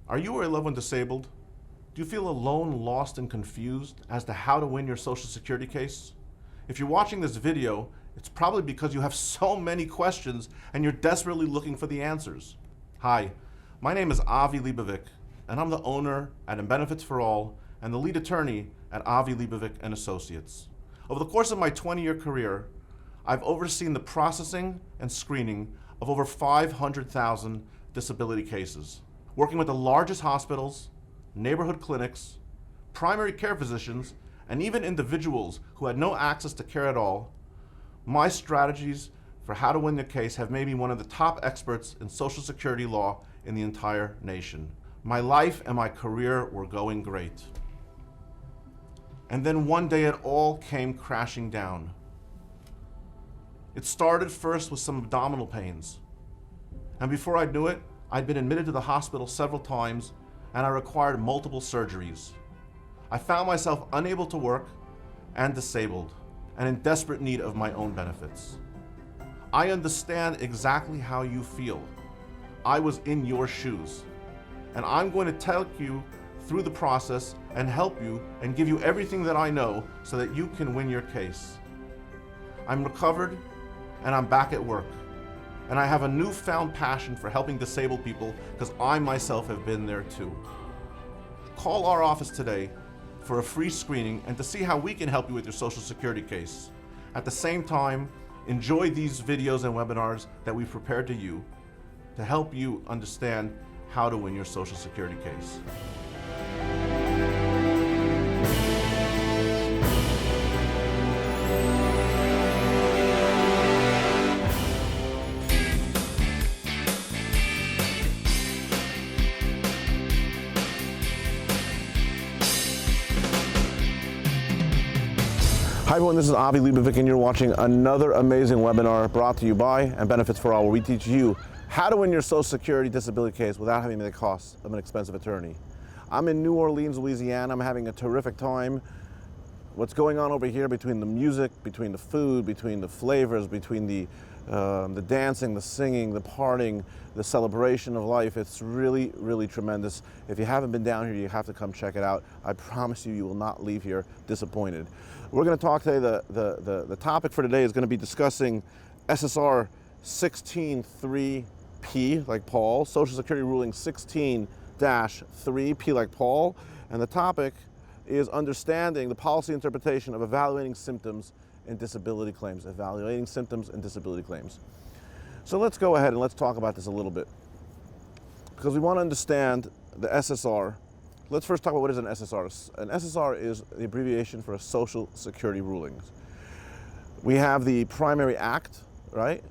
Are you or a loved one disabled? Do you feel alone, lost, and confused as to how to win your Social Security case? If you're watching this video, it's probably because you have so many questions and you're desperately looking for the answers. Hi, my name is Avi Leibovic, and I'm the owner at Benefits for All and the lead attorney at Avi Leibovic and Associates. Over the course of my 20-year career, I've overseen the processing and screening of over 500,000 disability cases, working with the largest hospitals, neighborhood clinics, primary care physicians, and even individuals who had no access to care at all. My strategies for how to win the case have made me one of the top experts in Social Security law in the entire nation. My life and my career were going great. And then one day it all came crashing down. It started first with some abdominal pains. And before I knew it, I'd been admitted to the hospital several times and I required multiple surgeries. I found myself unable to work and disabled and in desperate need of my own benefits. I understand exactly how you feel. I was in your shoes. And I'm going to take you through the process and help you and give you everything that I know so that you can win your case. I'm recovered and I'm back at work. And I have a newfound passion for helping disabled people because I myself have been there too. Call our office today for a free screening and to see how we can help you with your Social Security case. At the same time, enjoy these videos and webinars that we've prepared to help you understand how to win your Social Security case. Hi everyone, this is Avi Leibovic and you're watching another amazing webinar brought to you by Benefits for All, where we teach you how to win your Social Security disability case without having the cost of an expensive attorney. I'm in New Orleans, Louisiana. I'm having a terrific time. What's going on over here between the music, between the food, between the flavors, between the dancing, the singing, the partying, the celebration of life, it's really, really tremendous. If you haven't been down here, you have to come check it out. I promise you, you will not leave here disappointed. We're going to talk today, the topic for today is going to be discussing SSR 16-3P, like Paul, Social Security Ruling 16-3P, like Paul, and the topic is understanding the policy interpretation of evaluating symptoms and disability claims, evaluating symptoms and disability claims. So let's go ahead and let's talk about this a little bit, because we want to understand the SSR. Let's first talk about what is an SSR. An SSR is the abbreviation for a Social Security ruling. We have the primary act, right,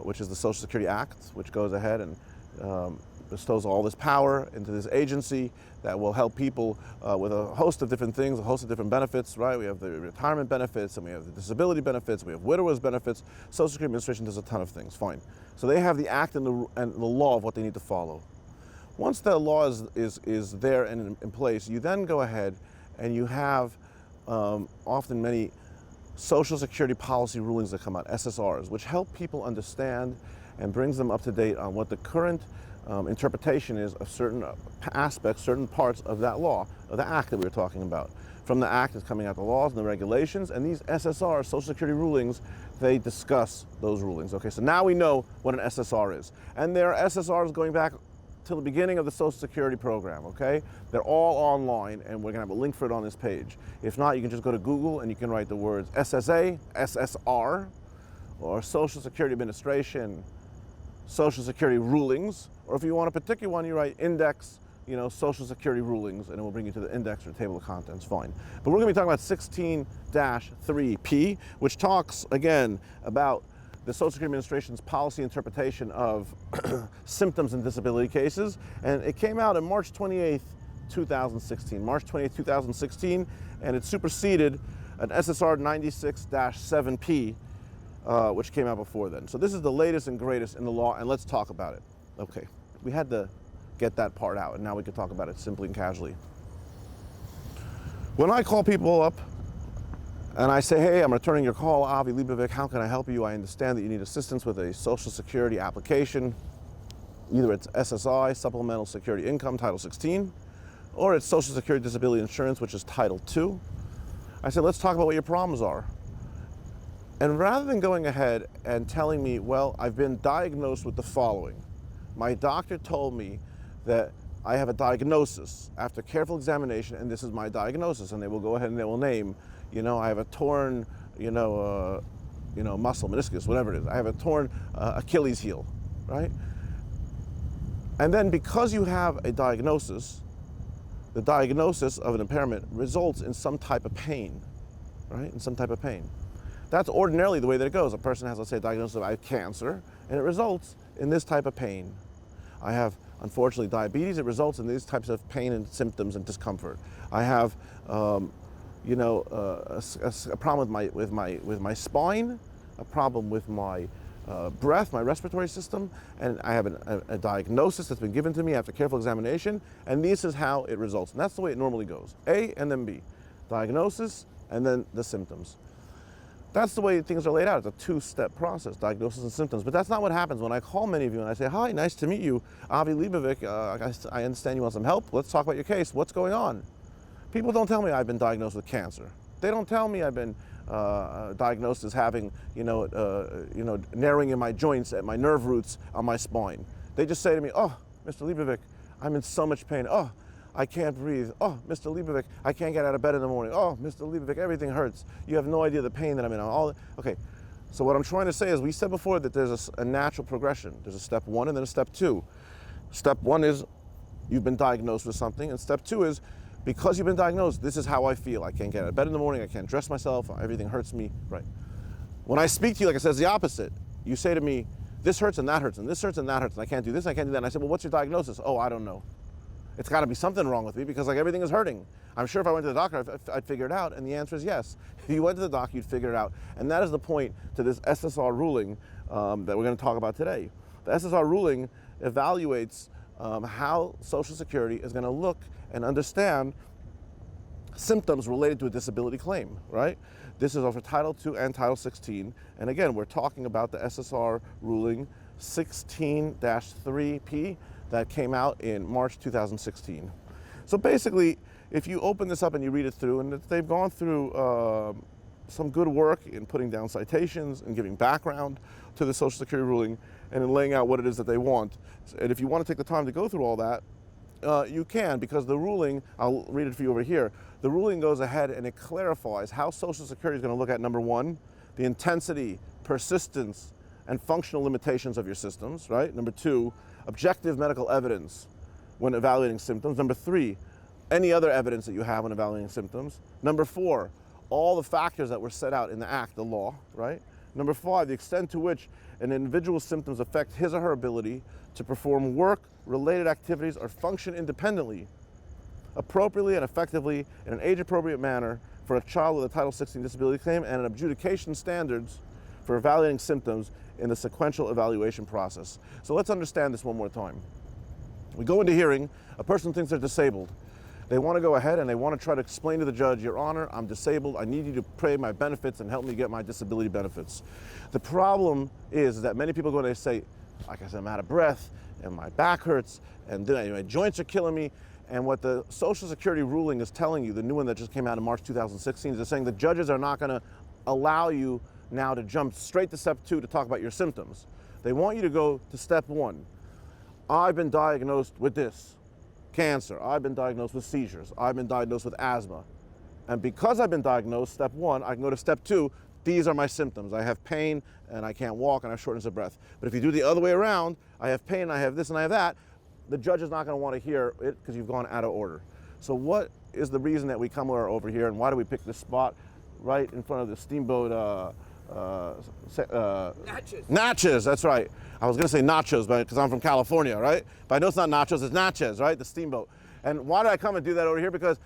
which is the Social Security Act, which goes ahead and bestows all this power into this agency that will help people with a host of different things, a host of different benefits, right? We have the retirement benefits, and we have the disability benefits, we have widowers benefits. Social Security Administration does a ton of things, fine. So they have the act and the law of what they need to follow. Once that law is there and in place, you then go ahead and you have often many Social Security policy rulings that come out, SSRs, which help people understand and brings them up to date on what the current interpretation is of certain aspects, certain parts of that law, of the act that we were talking about. From the act is coming out the laws and the regulations, and these SSRs, Social Security rulings, they discuss those rulings. Okay, so now we know what an SSR is. And there are SSRs going back to the beginning of the Social Security program, okay? They're all online, and we're gonna have a link for it on this page. If not, you can just go to Google and you can write the words SSA, SSR, or Social Security Administration, Social Security rulings, or if you want a particular one, you write index, Social Security rulings, and it will bring you to the index or table of contents, fine. But we're gonna be talking about 16-3P, which talks, again, about the Social Security Administration's policy interpretation of symptoms in disability cases, and it came out on March 28th, 2016. March 28th, 2016, and it superseded an SSR 96-7P, which came out before then. So this is the latest and greatest in the law, and let's talk about it. Okay, we had to get that part out, and now we can talk about it simply and casually. When I call people up and I say, hey, I'm returning your call, Avi Leibovic, how can I help you? I understand that you need assistance with a Social Security application. Either it's SSI, Supplemental Security Income, Title 16, or it's Social Security Disability Insurance, which is Title 2. I said, let's talk about what your problems are. And rather than going ahead and telling me, well, I've been diagnosed with the following. My doctor told me that I have a diagnosis after careful examination, and this is my diagnosis. And they will go ahead and they will name, I have a torn, muscle, meniscus, whatever it is. I have a torn Achilles heel, right? And then because you have a diagnosis, the diagnosis of an impairment results in some type of pain, right? In some type of pain. That's ordinarily the way that it goes. A person has, let's say, a diagnosis of I have cancer, and it results in this type of pain. I have, unfortunately, diabetes. It results in these types of pain and symptoms and discomfort. I have, a problem with my spine, a problem with my breath, my respiratory system, and I have a diagnosis that's been given to me after careful examination, and this is how it results. And that's the way it normally goes. A and then B. Diagnosis and then the symptoms. That's the way things are laid out. It's a two-step process, diagnosis and symptoms. But that's not what happens when I call many of you and I say, hi, nice to meet you. Avi Leibovic, I understand you want some help. Let's talk about your case. What's going on? People don't tell me I've been diagnosed with cancer. They don't tell me I've been diagnosed as having, narrowing in my joints at my nerve roots on my spine. They just say to me, oh, Mr. Leibovic, I'm in so much pain. Oh, I can't breathe. Oh, Mr. Leibovic, I can't get out of bed in the morning. Oh, Mr. Leibovic, everything hurts. You have no idea the pain that I'm in. Okay, so what I'm trying to say is we said before that there's a natural progression. There's a step 1 and then a step 2. Step 1 is you've been diagnosed with something, and step 2 is because you've been diagnosed, this is how I feel. I can't get out of bed in the morning. I can't dress myself. Everything hurts me. Right. When I speak to you, like I said, it's the opposite. You say to me, this hurts and that hurts and this hurts and that hurts and I can't do this, I can't do that. And I said, well, what's your diagnosis? Oh, I don't know. It's got to be something wrong with me because everything is hurting. I'm sure if I went to the doctor, I'd figure it out. And the answer is yes. If you went to the doctor, you'd figure it out. And that is the point to this SSR ruling that we're going to talk about today. The SSR ruling evaluates how Social Security is going to look and understand symptoms related to a disability claim, right? This is over Title II and Title 16. And again, we're talking about the SSR ruling 16-3P that came out in March 2016. So basically, if you open this up and you read it through, and they've gone through some good work in putting down citations and giving background to the Social Security ruling and in laying out what it is that they want. And if you want to take the time to go through all that, you can, because the ruling, I'll read it for you over here, the ruling goes ahead and it clarifies how Social Security is going to look at, number 1, the intensity, persistence, and functional limitations of your systems, right? Number 2, objective medical evidence when evaluating symptoms. Number 3, any other evidence that you have when evaluating symptoms. Number 4, all the factors that were set out in the act, the law, right? Number 5, the extent to which an individual's symptoms affect his or her ability to perform work-related activities or function independently, appropriately and effectively in an age-appropriate manner for a child with a Title 16 disability claim, and an adjudication standards for evaluating symptoms in the sequential evaluation process. So let's understand this one more time. We go into hearing, a person thinks they're disabled. They want to go ahead and they want to try to explain to the judge, Your Honor, I'm disabled, I need you to pay my benefits and help me get my disability benefits. The problem is that many people go and they say, like I said, I'm out of breath and my back hurts and then my joints are killing me. And what the Social Security ruling is telling you, the new one that just came out in March 2016, is they're saying the judges are not going to allow you now to jump straight to step 2 to talk about your symptoms. They want you to go to step 1. I've been diagnosed with this, cancer. I've been diagnosed with seizures. I've been diagnosed with asthma. And because I've been diagnosed, step 1, I can go to step 2. These are my symptoms. I have pain and I can't walk and I have shortness of breath. But if you do the other way around, I have pain, I have this and I have that, the judge is not going to want to hear it because you've gone out of order. So what is the reason that we come over here, and why do we pick this spot right in front of the steamboat? Natchez, that's right. I was going to say nachos because I'm from California, right? But I know it's not nachos, it's Natchez, right? The steamboat. And why did I come and do that over here? Because,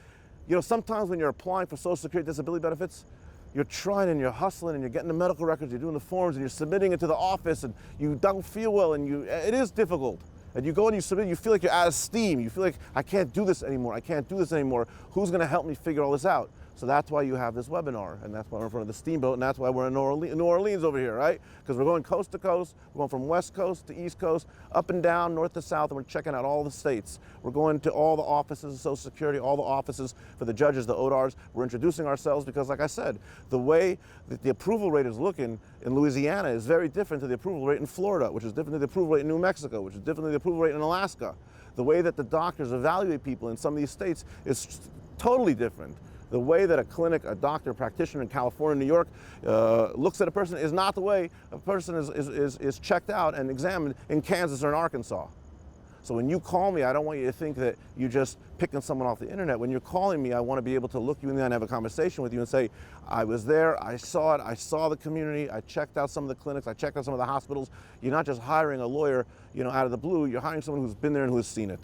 sometimes when you're applying for Social Security disability benefits, you're trying and you're hustling and you're getting the medical records, you're doing the forms and you're submitting it to the office and you don't feel well and it is difficult. And you go and you submit, you feel like you're out of steam. You feel like, I can't do this anymore. I can't do this anymore. Who's going to help me figure all this out? So that's why you have this webinar, and that's why we're in front of the steamboat, and that's why we're in New Orleans over here, right? Because we're going coast to coast, we're going from West Coast to East Coast, up and down, north to south, and we're checking out all the states. We're going to all the offices of Social Security, all the offices for the judges, the ODARs. We're introducing ourselves because, like I said, the way that the approval rate is looking in Louisiana is very different to the approval rate in Florida, which is different to the approval rate in New Mexico, which is different to the approval rate in Alaska. The way that the doctors evaluate people in some of these states is totally different. The way that a clinic, a doctor, a practitioner in California, New York, looks at a person is not the way a person is checked out and examined in Kansas or in Arkansas. So when you call me, I don't want you to think that you're just picking someone off the internet. When you're calling me, I want to be able to look you in the eye and have a conversation with you and say, I was there, I saw it, I saw the community, I checked out some of the clinics, I checked out some of the hospitals. You're not just hiring a lawyer, out of the blue, you're hiring someone who's been there and who has seen it.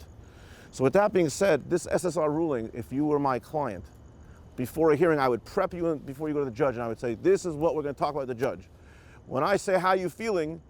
So with that being said, this SSR ruling, if you were my client, before a hearing, I would prep you before you go to the judge, and I would say, this is what we're going to talk about with the judge. When I say, how you feeling,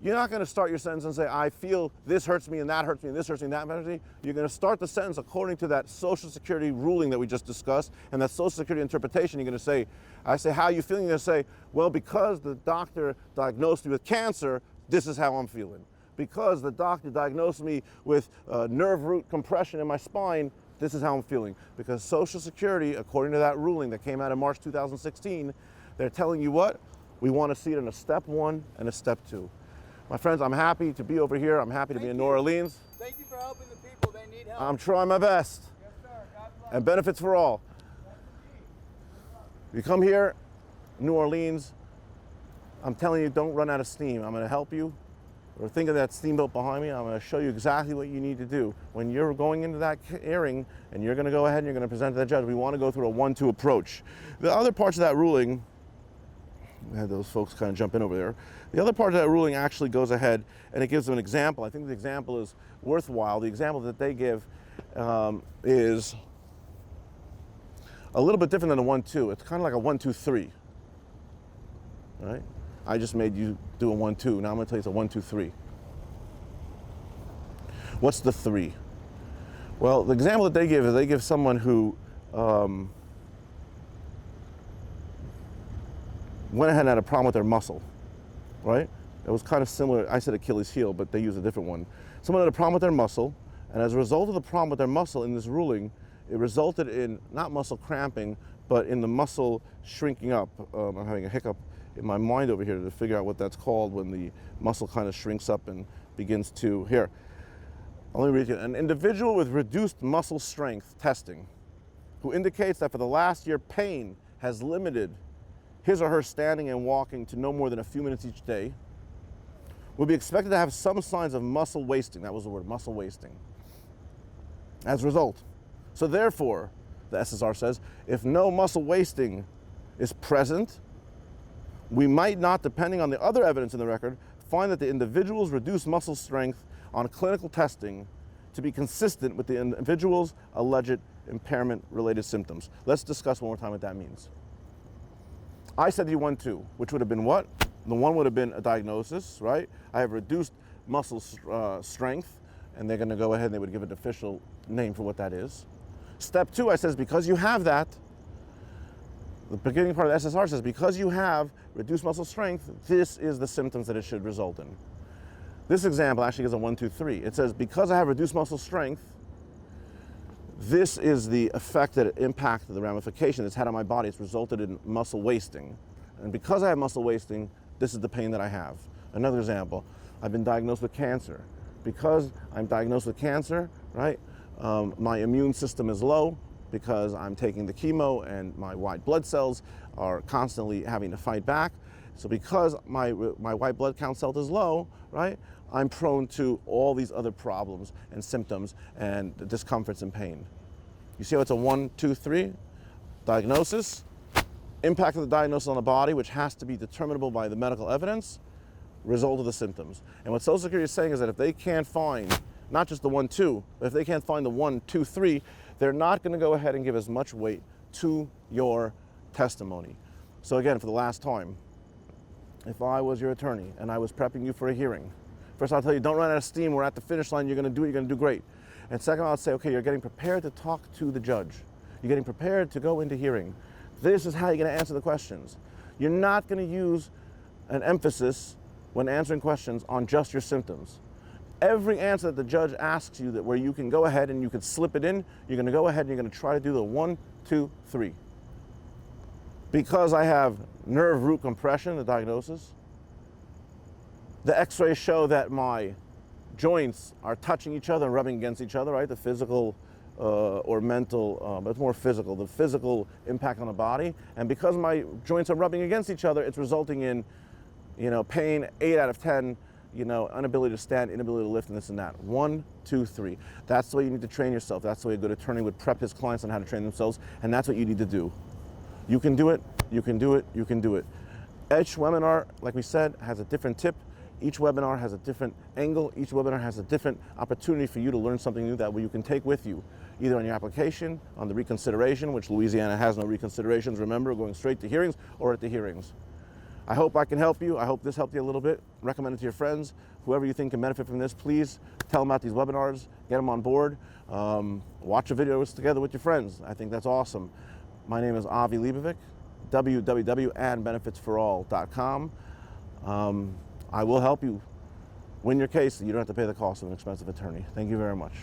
you're not going to start your sentence and say, I feel this hurts me and that hurts me and this hurts me and that hurts me. You're going to start the sentence according to that Social Security ruling that we just discussed and that Social Security interpretation. You're going to say, I say, how you feeling? You're going to say, well, because the doctor diagnosed me with cancer, this is how I'm feeling. Because the doctor diagnosed me with nerve root compression in my spine, this is how I'm feeling. Because Social Security, according to that ruling that came out in March 2016, they're telling you what? We want to see it in a step 1 and a step 2. My friends, I'm happy to be over here. I'm happy to be in New Orleans. Thank you for helping the people. They need help. I'm trying my best. Yes, sir. God bless. And benefits for all. You come here, New Orleans, I'm telling you, don't run out of steam. I'm going to help you. Or think of that steamboat behind me. I'm going to show you exactly what you need to do. When you're going into that hearing and you're going to go ahead and you're going to present to the judge, we want to go through a 1-2 approach. The other parts of that ruling, we had those folks kind of jump in over there. The other part of that ruling actually goes ahead and it gives them an example. I think the example is worthwhile. The example that they give is a little bit different than a 1-2. It's kind of like a 1-2-3, right? I just made you do a 1-2. Now I'm going to tell you it's a 1-2-3. What's the 3? Well, the example that they give is they give someone who went ahead and had a problem with their muscle, right? It was kind of similar. I said Achilles heel, but they use a different one. Someone had a problem with their muscle, and as a result of the problem with their muscle in this ruling, it resulted in not muscle cramping, but in the muscle shrinking up. I'm having a hiccup in my mind over here to figure out what that's called when the muscle kind of shrinks up and begins to, here, let me read it. An individual with reduced muscle strength testing who indicates that for the last year pain has limited his or her standing and walking to no more than a few minutes each day will be expected to have some signs of muscle wasting. That was the word, muscle wasting, as a result. So therefore, the SSR says, if no muscle wasting is present, we might not, depending on the other evidence in the record, find that the individual's reduced muscle strength on clinical testing to be consistent with the individual's alleged impairment-related symptoms. Let's discuss one more time what that means. I said you 1-2, which would have been what? The 1 would have been a diagnosis, right? I have reduced muscle strength, and they're going to go ahead and they would give an official name for what that is. Step 2, I says, because you have that, the beginning part of the SSR says, because you have reduced muscle strength, this is the symptoms that it should result in. This example actually gives a 1-2-3. It says, because I have reduced muscle strength, this is the effect that it impacted the ramification it's had on my body. It's resulted in muscle wasting. And because I have muscle wasting, this is the pain that I have. Another example, I've been diagnosed with cancer. Because I'm diagnosed with cancer, right, my immune system is low, because I'm taking the chemo and my white blood cells are constantly having to fight back. So because my white blood count cell is low, right, I'm prone to all these other problems and symptoms and discomforts and pain. You see how it's a 1-2-3? Diagnosis, impact of the diagnosis on the body, which has to be determinable by the medical evidence, result of the symptoms. And what Social Security is saying is that if they can't find not just the 1-2, but if they can't find the 1-2-3, they're not going to go ahead and give as much weight to your testimony. So again, for the last time, if I was your attorney and I was prepping you for a hearing, first I'll tell you, don't run out of steam. We're at the finish line. You're going to do it. You're going to do great. And second, I'll say, okay, you're getting prepared to talk to the judge. You're getting prepared to go into hearing. This is how you're going to answer the questions. You're not going to use an emphasis when answering questions on just your symptoms. Every answer that the judge asks you, that where you can go ahead and you can slip it in, you're going to go ahead and you're going to try to do the 1, 2, 3. Because I have nerve root compression, the diagnosis, the x-rays show that my joints are touching each other and rubbing against each other, right? The physical or mental, but it's more physical, the physical impact on the body. And because my joints are rubbing against each other, it's resulting in, pain 8 out of 10, inability to stand, inability to lift, and this and that. 1, 2, 3. That's the way you need to train yourself. That's the way a good attorney would prep his clients on how to train themselves, and that's what you need to do. You can do it, you can do it, you can do it. Each webinar, like we said, has a different tip. Each webinar has a different angle. Each webinar has a different opportunity for you to learn something new that you can take with you, either on your application, on the reconsideration, which Louisiana has no reconsiderations, remember, going straight to hearings, or at the hearings. I hope I can help you. I hope this helped you a little bit. Recommend it to your friends. Whoever you think can benefit from this, please tell them about these webinars, get them on board. Watch the videos together with your friends. I think that's awesome. My name is Avi Leibovic, www.andbenefitsforall.com. I will help you win your case so you don't have to pay the cost of an expensive attorney. Thank you very much.